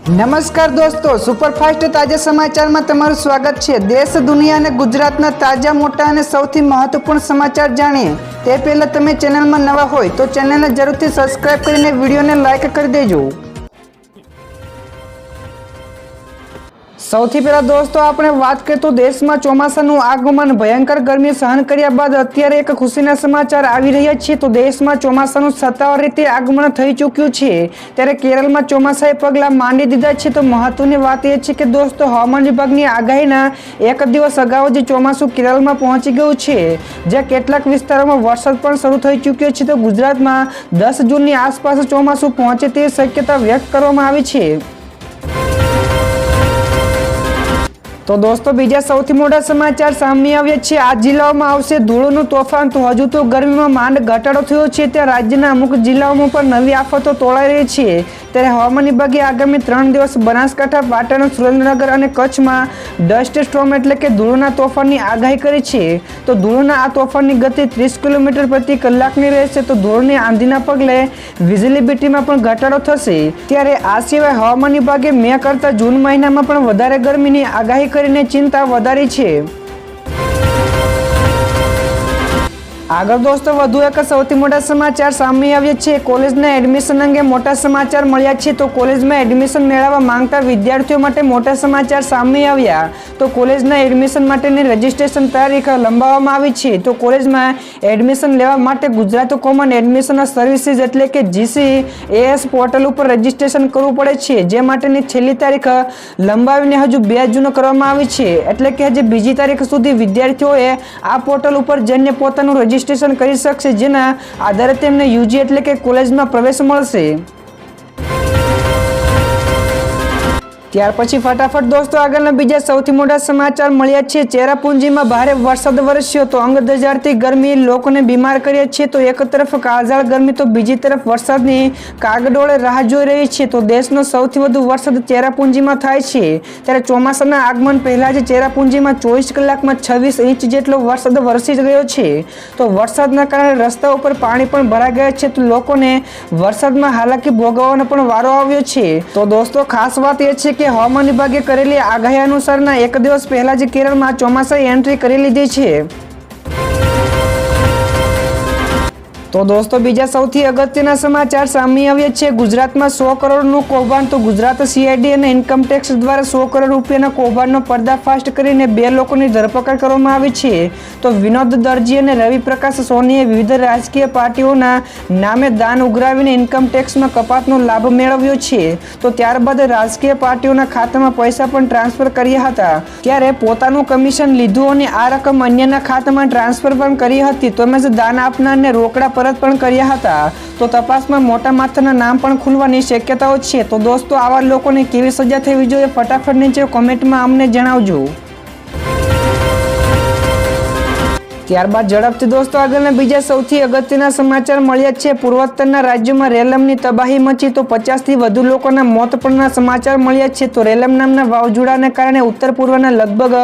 નમસ્કાર દોસ્તો, સુપરફાસ્ટ તાજા સમાચારમાં તમારું સ્વાગત છે। દેશ, દુનિયા અને ગુજરાતના તાજા, મોટા અને સૌથી મહત્વપૂર્ણ સમાચાર જાણીએ તે પહેલા તમે ચેનલમાં નવા હોય તો ચેનલને જરૂરથી સબસ્ક્રાઇબ કરીને વિડીયોને લાઇક કરી દેજો। સૌથી પહેલા દોસ્તો આપણે વાત કરીએ તો દેશમાં ચોમાસાનું આગમન, ભયંકર ગરમી સહન કર્યા બાદ અત્યારે એક ખુશીના સમાચાર આવી રહ્યા છે। તો દેશમાં ચોમાસાનું સત્તાવાર રીતે આગમન થઈ ચૂક્યું છે, ત્યારે કેરળમાં ચોમાસાએ પગલાં માંડી દીધા છે। તો મહત્વની વાત એ છે કે દોસ્તો, હવામાન વિભાગની આગાહીના એક દિવસ અગાઉ જ ચોમાસું કેરળમાં પહોંચી ગયું છે, જ્યાં કેટલાક વિસ્તારોમાં વરસાદ પણ શરૂ થઈ ચૂક્યો છે। તો ગુજરાતમાં 10 જૂનની આસપાસ ચોમાસું પહોંચે તેવી શક્યતા વ્યક્ત કરવામાં આવી છે। તો દોસ્તો, બીજા સૌથી મોટા સમાચાર સામે આવ્યા છે। આ જિલ્લાઓમાં આવશે ધૂળોનું તોફાન। તો હજુ તો ગરમીમાં માંડ ઘટાડો થયો છે, ત્યાં રાજ્યના અમુક જિલ્લાઓમાં પણ નવી આફતો તોળાઈ રહી છે। ત્યારે હવામાન વિભાગે આગામી 3 દિવસ બનાસકાંઠા, પાટણ, સુરેન્દ્રનગર અને કચ્છમાં ડસ્ટ સ્ટોર્મ એટલે કે ધૂળોના તોફાનની આગાહી કરી છે। તો ધૂળોના આ તોફાનની ગતિ 30 કિલોમીટર પ્રતિ કલાકની રહેશે। તો ધૂળની આંધીના પગલે વિઝિબિલિટીમાં પણ ઘટાડો થશે। ત્યારે આ સિવાય હવામાન વિભાગે મે કરતાં જૂન મહિનામાં પણ વધારે ગરમીની આગાહી કરીને ચિંતા વધારી છે। આગળ દોસ્તો, વધુ એક સૌથી મોટા સમાચાર સામે આવ્યા છે। કોલેજના એડમિશન અંગે મોટા સમાચાર મળ્યા છે। તો કોલેજમાં એડમિશન મેળવવા માંગતા વિદ્યાર્થીઓ માટે મોટા સમાચાર સામે આવ્યા। તો કોલેજના એડમિશન માટેની રજીસ્ટ્રેશન તારીખ લંબાવવામાં આવી છે। તો કોલેજમાં એડમિશન લેવા માટે ગુજરાત કોમન એડમિશન સર્વિસીસ એટલે કે GCAS પોર્ટલ ઉપર રજીસ્ટ્રેશન કરવું પડે છે, જે માટેની છેલ્લી તારીખ લંબાવીને હજુ 2 જૂન કરવામાં આવી છે, એટલે કે હજી બીજી તારીખ સુધી વિદ્યાર્થીઓએ આ પોર્ટલ ઉપર જઈને પોતાનું રજીસ્ટ્રેશન કરી શકશે, જેના આધારે તેમને યુજી એટલે કે કોલેજમાં પ્રવેશ મળશે। ત્યાર પછી ફટાફટ દોસ્તો આગળના બીજા સૌથી મોટા સમાચાર મળ્યા છે। ચેરાપુંજીમાં ભારે વરસાદ વરસ્યો, તો અંગ દજાડતી ગરમી લોકોને બીમાર કર્યા છે। તો એક તરફ કાળઝાળ ગરમી તો બીજી તરફ વરસાદની કાગડોળે રાહ જોઈ રહી છે। તો દેશનો સૌથી વધુ વરસાદ ચેરાપુંજીમાં થાય છે, ત્યારે ચોમાસાના આગમન પહેલા જ ચેરાપુંજીમાં 24 કલાકમાં 26 ઇંચ જેટલો વરસાદ વરસી ગયો છે। તો વરસાદના કારણે રસ્તા ઉપર પાણી પણ ભરાઈ ગયા છે, તો લોકોને વરસાદમાં હાલાકી ભોગવવાનો પણ વારો આવ્યો છે। તો દોસ્તો, ખાસ વાત એ છે કે હવામાન વિભાગે કરેલી આગાહી અનુસારના એક દિવસ પહેલા જ કેરળમાં ચોમાસાએ એન્ટ્રી કરી લીધી છે। તો દોસ્તો, બીજા સૌથી અગત્યના સમાચાર સામે આવ્યા છે। ગુજરાતમાં 100 કરોડનું કૌભાંડ। તો ગુજરાત CID અને ઇન્કમટેક્સ દ્વારા 100 કરોડ રૂપિયાના કૌભાંડનો પર્દાફાશ કરીને 2 લોકોની ધરપકડ કરવામાં આવી છે। તો વિનોદ દરજી અને રવિ પ્રકાશ સોનીએ વિવિધ રાજકીય પાર્ટીઓના નામે દાન ઉઘરાવીને ઇન્કમટેક્સમાં કપાતનો લાભ મેળવ્યો છે। તો ત્યારબાદ રાજકીય પાર્ટીઓના ખાતામાં પૈસા પણ ટ્રાન્સફર કર્યા હતા, ત્યારે પોતાનું કમિશન લીધું અને આ રકમ અન્યના ખાતામાં ટ્રાન્સફર પણ કરી હતી, તેમજ દાન આપનારને રોકડા પરત પણ કર્યા હતા। તો તપાસમાં મોટા માથાના નામ પણ ખુલવાની શક્યતાઓ છે। તો દોસ્તો, આવા લોકોને કેવી સજા થવી જોઈએ ફટાફટ નીચે કોમેન્ટમાં અમને જણાવજો। ત્યારબાદ ઝડપથી દોસ્તો આગળના બીજા સૌથી અગત્યના સમાચાર મળ્યા છે। પૂર્વોત્તરના રાજ્યોમાં રેલમની તબાહી મચી, તો 50થી વધુ લોકોના મોત પણના સમાચાર મળ્યા છે। તો રેલમ નામના વાવાઝોડાને કારણે ઉત્તર પૂર્વના લગભગ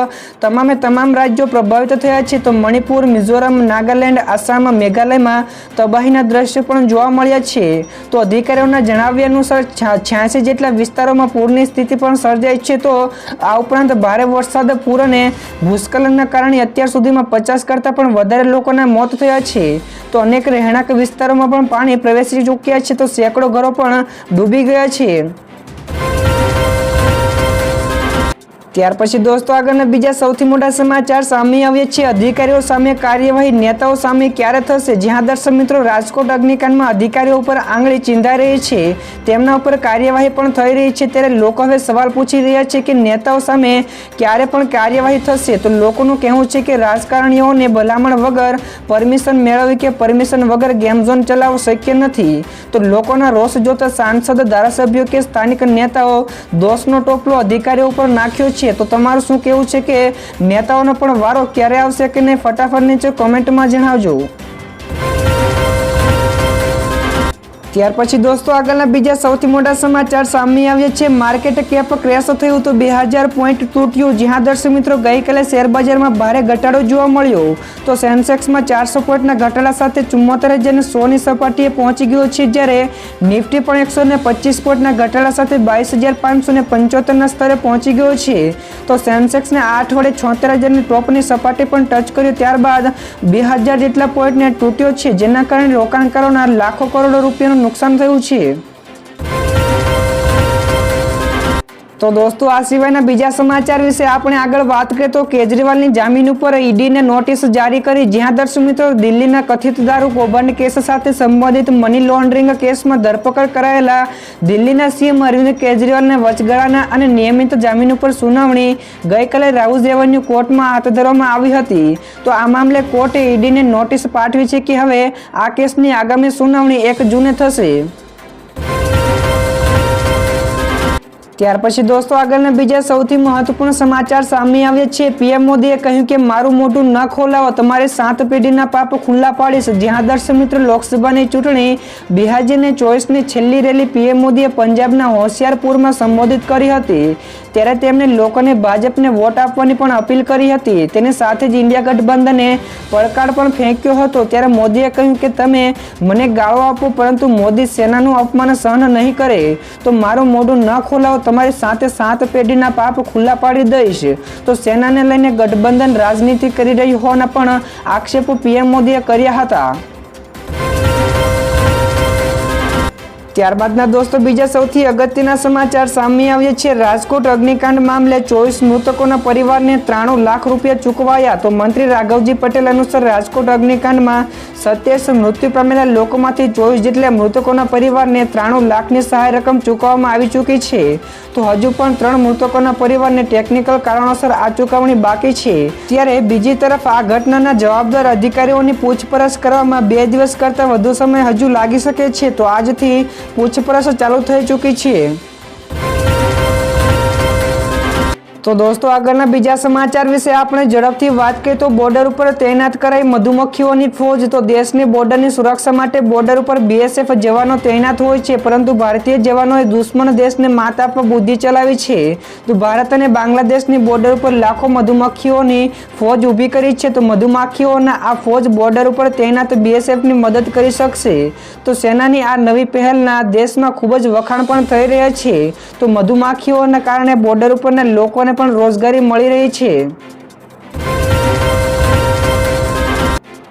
તમામ રાજ્યો પ્રભાવિત થયા છે। તો મણિપુર, મિઝોરમ, નાગાલેન્ડ, આસામ, મેઘાલયમાં તબાહીના દ્રશ્યો પણ જોવા મળ્યા છે। તો અધિકારીઓના જણાવ્યા અનુસાર 86 જેટલા વિસ્તારોમાં પૂરની સ્થિતિ પણ સર્જાઈ છે। તો આ ઉપરાંત ભારે વરસાદ, પૂર અને ભૂસ્ખલનના કારણે અત્યાર સુધીમાં 50 કરતાં પણ વધારે લોકોના મોત થયા છે। તો અનેક રહેણાંક વિસ્તારોમાં પણ પાણી પ્રવેશી ચૂક્યા છે। તો સેંકડો ઘરો પણ ડૂબી ગયા છે। ત્યાર પછી દોસ્તો આગળના બીજા સૌથી મોટા સમાચાર સામે આવ્યા છે। અધિકારીઓ સામે કાર્યવાહી નેતાઓ સામે ક્યારે થશે? જ્યાં દર્શક મિત્રો, રાજકોટ અગ્નિકાંડમાં અધિકારીઓ ઉપર આંગળી ચીંધાઈ રહી છે, તેમના ઉપર કાર્યવાહી પણ થઈ રહી છે, ત્યારે લોકો હવે સવાલ પૂછી રહ્યા છે કે નેતાઓ સામે ક્યારે પણ કાર્યવાહી થશે? તો લોકોનું કહેવું છે કે રાજકારણીઓને ભલામણ વગર પરમિશન મેળવવી કે પરમિશન વગર ગેમ ઝોન ચલાવવો શક્ય નથી। તો લોકોના રોષ જોતા સાંસદ, ધારાસભ્યો કે સ્થાનિક નેતાઓ દોષનો ટોપલો અધિકારીઓ ઉપર નાખ્યો છે। તો તમારું શું કહેવું છે કે નેતાઓનો પણ વારો ક્યારે આવશે કે નહીં? ફટાફટ નીચે કોમેન્ટમાં જણાવજો। ત્યાર પછી દોસ્તો આગળના બીજા સૌથી મોટા સમાચાર સામે આવ્યા છે। માર્કેટ કેપ ક્રેશ થયું તો 2000 પોઈન્ટ તૂટ્યું। જ્યાં દર્શક મિત્રો ગઈકાલે શેર બજારમાં ભારે ઘટાડો જોવા મળ્યો તો સેન્સેક્સમાં 400 પોઈન્ટના ઘટાડા સાથે 74,100ની સપાટીએ પહોંચી ગયો છે, જ્યારે નિફ્ટી પણ 125 પોઈન્ટના ઘટાડા સાથે 22,575ના સ્તરે પહોંચી ગયો છે। તો સેન્સેક્સને 8 વડે 76,000ની ટોપની સપાટી પણ ટચ કર્યો, ત્યારબાદ 2000 જેટલા પોઈન્ટને તૂટ્યો છે, જેના કારણે રોકાણકારોના લાખો કરોડો રૂપિયાનું નુકસાન થયું છે। તો દોસ્તો આ સિવાયના બીજા સમાચાર વિશે આપણે આગળ વાત કરીએ તો કેજરીવાલની જામીન ઉપર ઈડીને નોટિસ જારી કરી। જ્યાં દર્શક મિત્રો દિલ્હીના કથિત દારૂ કૌભાંડ કેસ સાથે સંબંધિત મની લોન્ડરિંગ કેસમાં ધરપકડ કરાયેલા દિલ્હીના સીએમ અરવિંદ કેજરીવાલને વચગાળાના અને નિયમિત જામીન ઉપર સુનાવણી ગઈકાલે રાઉઝ એવન્યુ કોર્ટમાં હાથ ધરવામાં આવી હતી। તો આ મામલે કોર્ટે ઈડીને નોટિસ પાઠવી છે કે હવે આ કેસની આગામી સુનાવણી 1 જૂને થશે। ત્યાર પછી દોસ્તો આગળના બીજા સૌથી મહત્વપૂર્ણ સમાચાર સામે આવ્યા છે। પીએમ મોદીએ કહ્યું કે મારું મોઢું ન ખોલાવો, તમારે 7 પેઢીના પાપ ખુલ્લા પાડીશ। જ્યાં દર્શક મિત્રો લોકસભાની ચૂંટણી 2024ની છેલ્લી રેલી પીએમ મોદીએ પંજાબના હોશિયારપુરમાં સંબોધિત કરી હતી, ત્યારે તેમણે લોકોને ભાજપને વોટ આપવાની પણ અપીલ કરી હતી। તેની સાથે જ ઇન્ડિયા ગઠબંધને પડકાર પણ ફેંક્યો હતો। ત્યારે મોદીએ કહ્યું કે તમે મને ગાળો આપો, પરંતુ મોદી સેનાનું અપમાન સહન નહીં કરે, તો મારું મોઢું ન ખોલાવો, તમારી સાથે 7 પેઢીના પાપ ખુલ્લા પાડી દઈશ। તો સેનાને લઈને ગઠબંધન રાજનીતિ કરી રહ્યું હોવાના પણ આક્ષેપો પીએમ મોદીએ કર્યા હતા। ત્યારબાદના દોસ્તો બીજા સૌથી અગત્યના સમાચાર સામે આવ્યા છે। રાજકોટ અગ્નિકાંડ મામલે 24 મૃતકોના પરિવારને 93 લાખ રૂપિયા ચૂકવાયા। તો મંત્રી રાઘવજી પટેલ અનુસાર રાજકોટ અગ્નિકાંડમાં 27 મૃત્યુ પામેલા લોકોમાંથી 24 જેટલા મૃતકોના પરિવારને 93 લાખની સહાય રકમ ચૂકવવામાં આવી ચૂકી છે। તો હજુ પણ 3 મૃતકોના પરિવારને ટેકનિકલ કારણોસર આ ચૂકવણી બાકી છે। ત્યારે બીજી તરફ આ ઘટનાના જવાબદાર અધિકારીઓની પૂછપરછ કરવામાં 2 દિવસ કરતાં વધુ સમય હજુ લાગી શકે છે। તો આજથી પૂછપરછ ચાલુ થઈ ચૂકી છે। તો દોસ્તો આગળના બીજા સમાચાર વિશે આપણે ઝડપથી વાત કરીએ તો બોર્ડર ઉપર તૈનાત કરાઈ મધુમક્ખીઓની ફોજ। તો દેશની બોર્ડરની સુરક્ષા માટે બોર્ડર ઉપર બીએસએફ જવાનો તૈનાત હોય છે, પરંતુ ભારતીય જવાનોએ દુશ્મન દેશને માત આપવા બુદ્ધિ ચલાવી છે। તો ભારત અને બાંગ્લાદેશની બોર્ડર ઉપર લાખો મધુમક્ખીઓની ફોજ ઊભી કરી છે। તો મધુમક્ખીઓના આ ફોજ બોર્ડર ઉપર તૈનાત બીએસએફની મદદ કરી શકશે। તો સેનાની આ નવી પહેલના દેશમાં ખૂબ જ વખાણ પણ થઈ રહ્યા છે। તો મધુમક્ખીઓના કારણે બોર્ડર ઉપરના લોકોને પણ રોજગારી મળી રહી છે।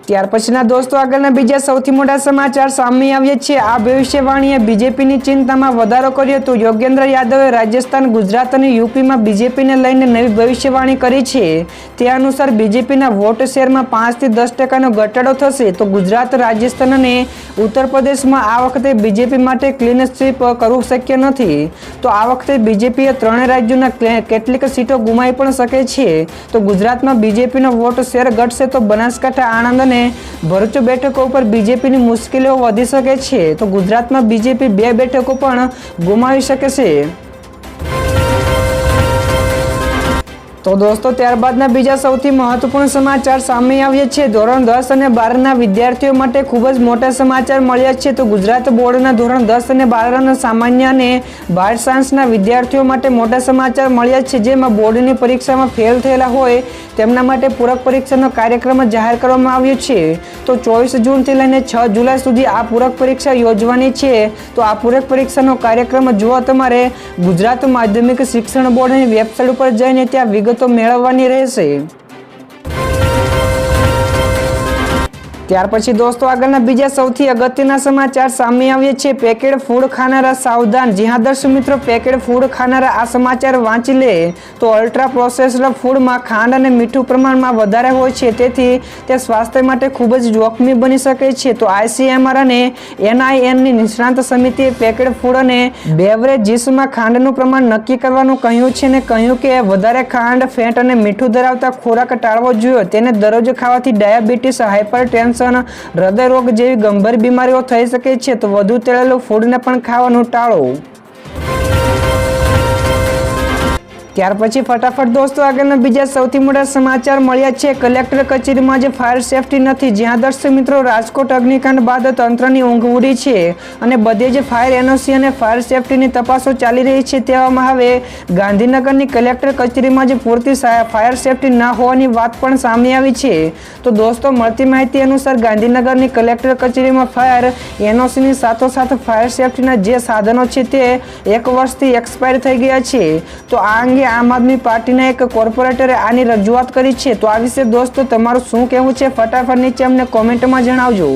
ત્યાર પછીના દોસ્તો આગળના બીજા સૌથી મોટા સમાચાર સામે આવ્યા છે। આ ભવિષ્યવાણીએ બીજેપીની ચિંતામાં વધારો કર્યો। તો યોગેન્દ્ર યાદવે રાજસ્થાન, ગુજરાત અને યુપીમાં બીજેપીને લઈને નવી ભવિષ્યવાણી કરી છે। તે અનુસાર બીજેપીના વોટ શેરમાં 5 થી 10% ઘટાડો થશે। તો ગુજરાત, રાજસ્થાન અને ઉત્તર પ્રદેશમાં આ વખતે બીજેપી માટે ક્લીન સ્વીપ કરવું શક્ય નથી। તો આ વખતે બીજેપીએ 3 રાજ્યોના કેટલીક સીટો ગુમાવી પણ શકે છે। તો ગુજરાતમાં બીજેપીનો વોટ શેર ઘટશે, તો બનાસકાંઠા, આણંદ અને ભરૂચ બેઠકો ઉપર બીજેપીની મુશ્કેલીઓ વધી શકે છે। તો ગુજરાતમાં બીજેપી 2 બેઠકો પણ ગુમાવી શકે છે। તો દોસ્તો ત્યારબાદના બીજા સૌથી મહત્વપૂર્ણ સમાચાર સામે આવ્યા છે। ધોરણ 10 અને 12ના વિદ્યાર્થીઓ માટે ખૂબ જ મોટા સમાચાર મળ્યા છે। તો ગુજરાત બોર્ડના ધોરણ 10 અને 12ના સામાન્ય અને બાર સાયન્સના વિદ્યાર્થીઓ માટે મોટા સમાચાર મળ્યા છે, જેમાં બોર્ડની પરીક્ષામાં ફેલ થયેલા હોય તેમના માટે પૂરક પરીક્ષાનો કાર્યક્રમ જાહેર કરવામાં આવ્યો છે। તો 24 જૂનથી લઈને 6 જુલાઈ સુધી આ પૂરક પરીક્ષા યોજવાની છે। તો આ પૂરક પરીક્ષાનો કાર્યક્રમ જોવા તમારે ગુજરાત માધ્યમિક શિક્ષણ બોર્ડની વેબસાઇટ ઉપર જઈને ત્યાં વિગતો મેળવવાની રહેશે। ત્યાર પછી દોસ્તો આગળના બીજા સૌથી અગત્યના સમાચાર સામે આવ્યા છે। પેકેડ ફૂડ ખાનારા સાવધાન। જી હા દર્શક મિત્રો, પેકેડ ફૂડ ખાનારા આ સમાચાર વાંચી લે તો અલ્ટ્રા પ્રોસેસ્ડ ફૂડમાં ખાંડ અને મીઠું પ્રમાણમાં વધારે હોય છે, તેથી તે સ્વાસ્થ્ય માટે ખૂબ જ જોખમી બની શકે છે। તો ICMR અને NINની નિષ્ણાંત સમિતિએ પેકેડ ફૂડ અને બેવરેજીસમાં ખાંડનું પ્રમાણ નક્કી કરવાનું કહ્યું છે અને કહ્યું કે વધારે ખાંડ, ફેટ અને મીઠું ધરાવતા ખોરાક ટાળવો જોઈએ। તેને દરરોજ ખાવાથી ડાયાબિટીસ, હાઇપરટેન્શન, હૃદય રોગ જેવી ગંભીર બીમારીઓ થઈ શકે છે। તો વધુ તળેલું ફૂડને પણ ખાવાનું ટાળો। ત્યાર પછી ફટાફટ દોસ્તો આગળના બીજા સૌથી મોટા સમાચાર મળ્યા છે કલેક્ટર કચેરીમાં જે ફાયર સેફટી નથી, જ્યાં દર્શક મિત્રો રાજકોટ અગ્નિકાંડ બાદ તંત્રની ઊંઘ ઉડી છે અને બધે જ ફાયર એનઓસી અને ફાયર સેફટીની તપાસો ચાલી રહી છે. તેવામાં હવે ગાંધીનગરની કલેક્ટર કચેરીમાં જે પૂરતી ફાયર સેફટી ના હોવાની વાત પણ સામે આવી છે. તો દોસ્તો મળતી માહિતી અનુસાર ગાંધીનગરની કલેક્ટર કચેરીમાં ફાયર એનઓસીની સાથોસાથ ફાયર સેફટીના જે સાધનો છે તે 1 વર્ષથી એક્સપાયર થઈ ગયા છે. તો આ અંગે આમ આદમી પાર્ટીના એક કોર્પોરેટરે આની રજૂઆત કરી છે. તો આ વિશે દોસ્તો તમારું શું કહેવું છે ફટાફટ નીચે અમને કોમેન્ટમાં જણાવજો.